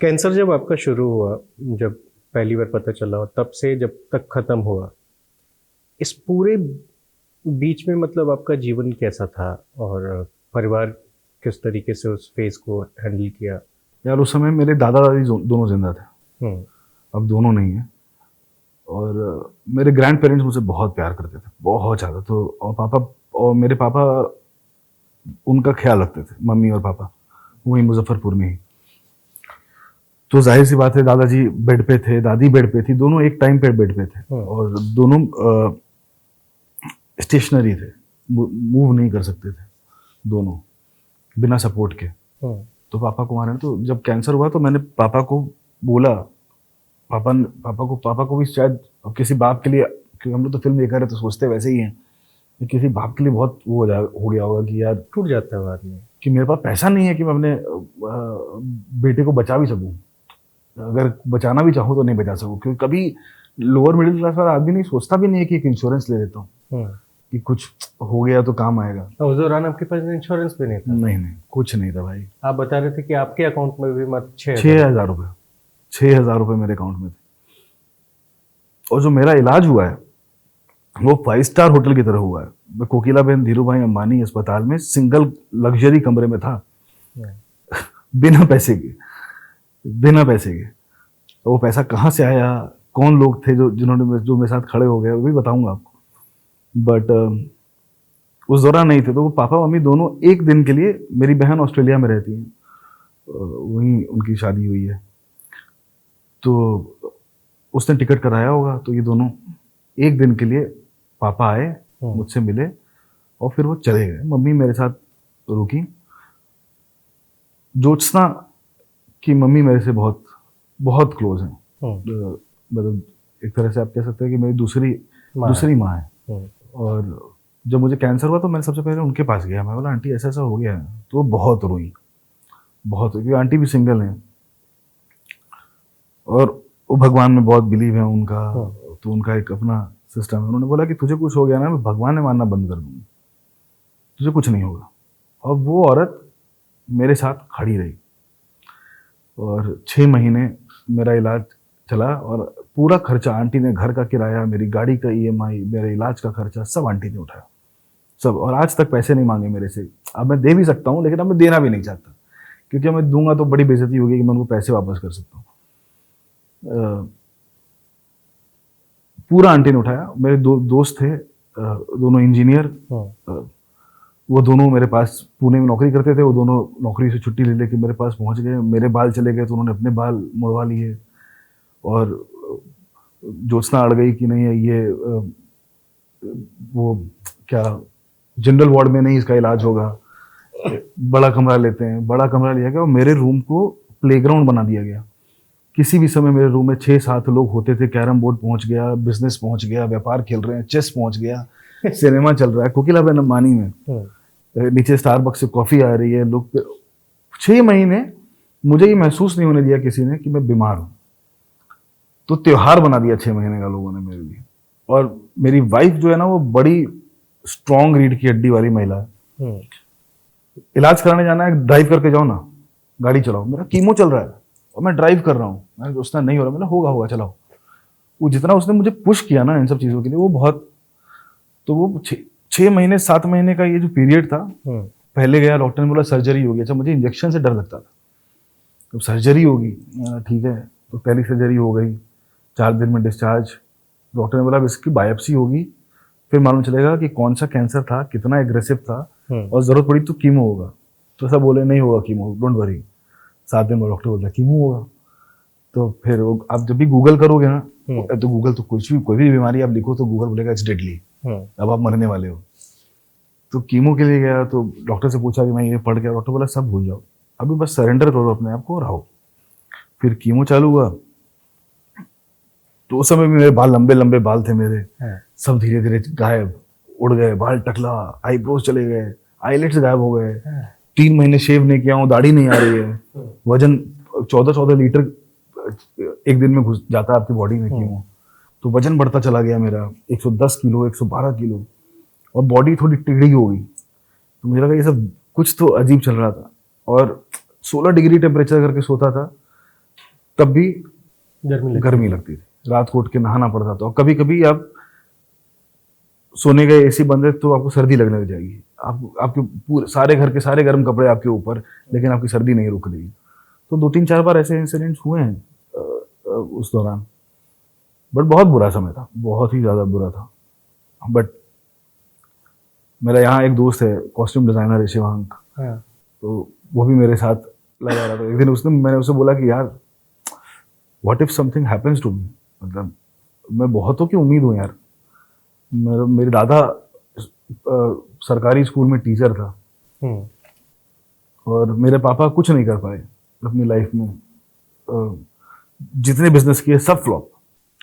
Cancer जब आपका शुरू हुआ, जब पहली बार पता चला, तब से जब तक खत्म हुआ, इस पूरे बीच में मतलब आपका जीवन कैसा था और परिवार किस तरीके से उस फेज को हैंडल किया? यार उस समय मेरे दादा दादी दोनों जिंदा थे। हम्म। अब दोनों नहीं है। और मेरे ग्रैंड पेरेंट्स मुझसे बहुत प्यार करते थे, बहुत ज़्यादा। तो और मेरे पापा उनका ख्याल रखते थे, मम्मी और पापा वहीं मुजफ्फरपुर में ही। तो जाहिर सी बात है, दादाजी बेड पे थे, दादी बेड पे थी, दोनों एक टाइम पे बेड पे थे। और दोनों स्टेशनरी थे, मूव नहीं कर सकते थे दोनों बिना सपोर्ट के। तो पापा को मारे। तो जब कैंसर हुआ तो मैंने पापा को बोला, पापा को भी शायद किसी बाप के लिए, क्योंकि हम लोग तो फिल्म देखा रहे तो सोचते वैसे ही हैं, किसी बाप के लिए बहुत वो हो गया होगा कि यार टूट जाता है बाद में कि मेरे पास पैसा नहीं है कि मैं अपने बेटे को बचा भी सकूं। अगर बचाना भी चाहूँ तो नहीं बचा सकूं, क्योंकि कभी लोअर मिडिल क्लास वाला आदमी नहीं सोचता भी नहीं है कि एक इंश्योरेंस ले लेता हूँ कि कुछ हो गया तो काम आएगा। उस दौरान आपके पास इंश्योरेंस भी नहीं था? नहीं, कुछ नहीं था भाई। आप बता रहे थे कि आपके अकाउंट में भी मत 6,000 रुपये, 6,000 रुपये मेरे अकाउंट में थे। और जो मेरा इलाज हुआ है वो 5 स्टार होटल की तरह हुआ है। मैं कोकिला बहन धीरू भाई अंबानी अस्पताल में सिंगल लग्जरी कमरे में था, बिना पैसे के, बिना पैसे के। वो पैसा कहाँ से आया, कौन लोग थे जो मेरे साथ खड़े हो गए, वो भी बताऊंगा आपको। बट उस दौरान नहीं थे। तो वो पापा मम्मी दोनों एक दिन के लिए, मेरी बहन ऑस्ट्रेलिया में रहती है, वहीं उनकी शादी हुई है, तो उसने टिकट कराया होगा। तो ये दोनों एक दिन के लिए पापा आए, मुझसे मिले और फिर वो चले गए। मम्मी मेरे साथ रुकी। ज्योत्सना की मम्मी मेरे से बहुत बहुत क्लोज हैं। मतलब एक तरह से आप कह सकते हैं कि मेरी दूसरी माँ है। और जब मुझे कैंसर हुआ तो मैंने सबसे पहले उनके पास गया। मैं बोला आंटी ऐसा ऐसा हो गया है। तो वो बहुत रोई, बहुत, क्योंकि आंटी भी सिंगल हैं और वो भगवान में बहुत बिलीव है उनका। तो उनका एक अपना सिस्टम है। उन्होंने बोला कि तुझे कुछ हो गया ना, मैं भगवान ने मानना बंद कर दूंगी, तुझे कुछ नहीं होगा। और वो औरत मेरे साथ खड़ी रही और 6 महीने मेरा इलाज चला। और पूरा खर्चा आंटी ने, घर का किराया, मेरी गाड़ी का ईएमआई, मेरे इलाज का खर्चा सब आंटी ने उठाया, सब। और आज तक पैसे नहीं मांगे मेरे से। अब मैं दे भी सकता हूँ, लेकिन अब मैं देना भी नहीं चाहता, क्योंकि मैं दूंगा तो बड़ी बेइज्जती होगी कि मैं उनको पैसे वापस कर सकता हूँ। पूरा आंटी ने उठाया। मेरे दोस्त थे, दोनों इंजीनियर। वो दोनों मेरे पास पुणे में नौकरी करते थे। वो दोनों नौकरी से छुट्टी ले लेके मेरे पास पहुंच गए। मेरे बाल चले गए तो उन्होंने अपने बाल मुड़वा लिए। और ज्योत्सना अड़ गई कि नहीं ये वो क्या, जनरल वार्ड में नहीं इसका इलाज होगा, बड़ा कमरा लेते हैं। बड़ा कमरा लिया गया और मेरे रूम को प्लेग्राउंड बना दिया गया। किसी भी समय मेरे रूम में 6-7 लोग होते थे। कैरम बोर्ड पहुंच गया, बिजनेस पहुंच गया, व्यापार खेल रहे हैं, चेस पहुंच गया, सिनेमा चल रहा है कोकिला बहन अंबानी में, नीचे स्टारबक्स से कॉफी आ रही है। लोग 6 महीने मुझे ये महसूस नहीं होने दिया किसी ने कि मैं बीमार हूं। तो त्योहार बना दिया 6 महीने का लोगों ने मेरे लिए। और मेरी वाइफ जो है ना, वो बड़ी स्ट्रॉन्ग रीढ़ की हड्डी वाली महिला है। इलाज कराने जाना है, ड्राइव करके जाओ ना, गाड़ी चलाओ। मेरा कीमो चल रहा है और मैं ड्राइव कर रहा हूँ। मैंने उसने नहीं हो रहा, मैंने होगा चलाओ। वो जितना उसने मुझे पुश किया ना इन सब चीज़ों के लिए, वो बहुत। तो वो 6 महीने 7 महीने का ये जो पीरियड था, पहले गया, डॉक्टर ने बोला सर्जरी होगी। अच्छा, मुझे इंजेक्शन से डर लगता था, तो सर्जरी होगी, ठीक है। तो पहली सर्जरी हो गई, 4 दिन में डिस्चार्ज। डॉक्टर ने बोला अब इसकी बायोप्सी होगी, फिर मालूम चलेगा कि कौन सा कैंसर था, कितना एग्रेसिव था, और जरूरत पड़ी तो कीमो होगा। तो सब बोले नहीं होगा कीमो, डोंट वरी। 7 दिन में डॉक्टर बोलता कीमो होगा। तो फिर आप जब भी गूगल करोगे ना, तो गूगल तो कुछ भी, कोई भी बीमारी आप लिखो तो गूगल बोलेगा इट्स डेडली, अब आप मरने वाले हो। तो कीमो के लिए गया तो डॉक्टर से पूछा कि मैं ये पढ़ गया। डॉक्टर बोला सब भूल जाओ, अभी बस सरेंडर करो अपने आप को और आओ। फिर कीमो चालू हुआ। तो उस समय भी मेरे बाल लंबे लंबे बाल थे मेरे, सब धीरे धीरे गायब, उड़ गए। बाल टकला, आईब्रोज चले गए, आईलेट्स गायब हो गए। 3 महीने शेव नहीं किया हूँ, दाढ़ी नहीं आ रही है। वजन 14-14 लीटर एक दिन में घुस जाता है आपकी बॉडी में कीमो। तो वजन बढ़ता चला गया मेरा, 110 किलो, 112 किलो, और बॉडी थोड़ी टेढ़ी हो गई। तो मुझे लगा ये सब कुछ तो अजीब चल रहा था। और 16 डिग्री टेम्परेचर करके सोता था, तब भी गर्मी लगती थी, रात को उठ के नहाना पड़ता था। और कभी कभी आप सोने गए एसी बंद है तो आपको सर्दी लगने लग जाएगी, आपके पूरे सारे घर के सारे गर्म कपड़े आपके ऊपर, लेकिन आपकी सर्दी नहीं रुक रही। तो 2-3-4 बार ऐसे इंसिडेंट्स हुए हैं उस दौरान। बट बहुत बुरा समय था, बहुत ही ज़्यादा बुरा था। बट मेरा यहाँ एक दोस्त है, कॉस्ट्यूम डिज़ाइनर है, शिवांक। हाँ। तो वो भी मेरे साथ लगा रहा था। एक दिन मैंने उसे बोला कि यार what if something happens to me, मतलब मैं बहुतों की उम्मीद हूँ यार। मेरे दादा सरकारी स्कूल में टीचर था और मेरे पापा कुछ नहीं कर पाए अपनी लाइफ में। जितने बिजनेस किए सब फ्लॉप।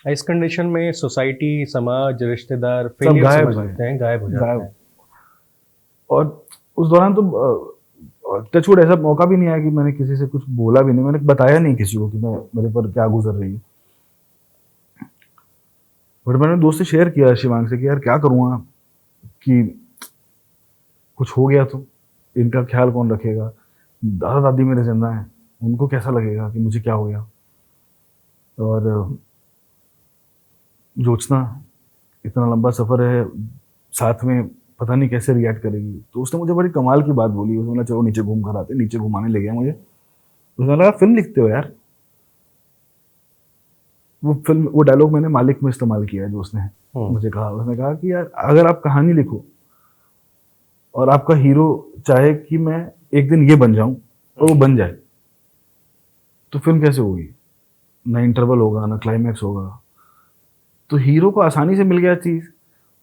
इस कंडीशन में सोसाइटी, समाज, रिश्तेदार सब failure गायब समझ लेते हैं, गायब हो जाते हैं। और उस दौरान तो टचवुड ऐसा मौका भी नहीं आया कि मैंने किसी से कुछ बोला भी नहीं, मैंने बताया नहीं किसी को कि मेरे पर क्या गुजर रही है। बट मैंने दोस्त से शेयर किया, शिवांग से, कि यार क्या करूँगा, कि कुछ हो गया तो इनका ख्याल कौन रखेगा, दादा दादी मेरे जिंदा हैं, उनको कैसा लगेगा कि मुझे क्या हो गया। और जोत्सना इतना लंबा सफ़र है, साथ में पता नहीं कैसे रिएक्ट करेगी। तो उसने मुझे बड़ी कमाल की बात बोली। उसने बोला चलो नीचे घूम कर आते, नीचे घुमाने ले गया मुझे। उसने लगा फिल्म लिखते हो यार। वो डायलॉग मैंने मालिक में इस्तेमाल किया है जो उसने मुझे कहा। उसने कहा कि यार अगर आप कहानी लिखो और आपका हीरो चाहे कि मैं एक दिन ये बन जाऊं और वो बन जाए, तो फिल्म कैसे होगी? ना इंटरवल होगा, ना क्लाइमैक्स होगा। तो हीरो को आसानी से मिल गया चीज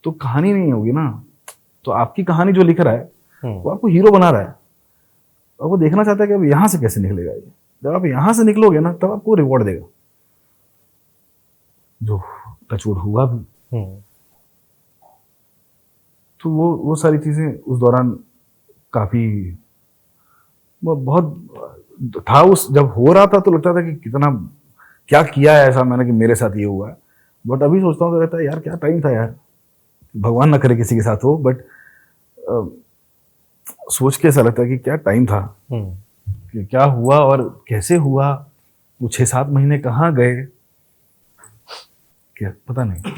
तो कहानी नहीं होगी ना। तो आपकी कहानी जो लिख रहा है वो आपको हीरो बना रहा है और वो देखना चाहता है कि अब यहां से कैसे निकलेगा ये। जब आप यहां से निकलोगे ना तब आपको रिवॉर्ड देगा, जो टचवुड हुआ भी। तो वो सारी चीजें उस दौरान काफी बहुत था। उस जब हो रहा था तो लगता था कि कितना क्या किया है ऐसा मैंने कि मेरे साथ ये हुआ है। बट अभी सोचता हूँ तो रहता है यार क्या टाइम था यार, भगवान ना करे किसी के साथ हो। बट सोच के ऐसा लगता है कि क्या टाइम था, कि क्या हुआ और कैसे हुआ, वो 6-7 महीने कहाँ गए, क्या पता नहीं।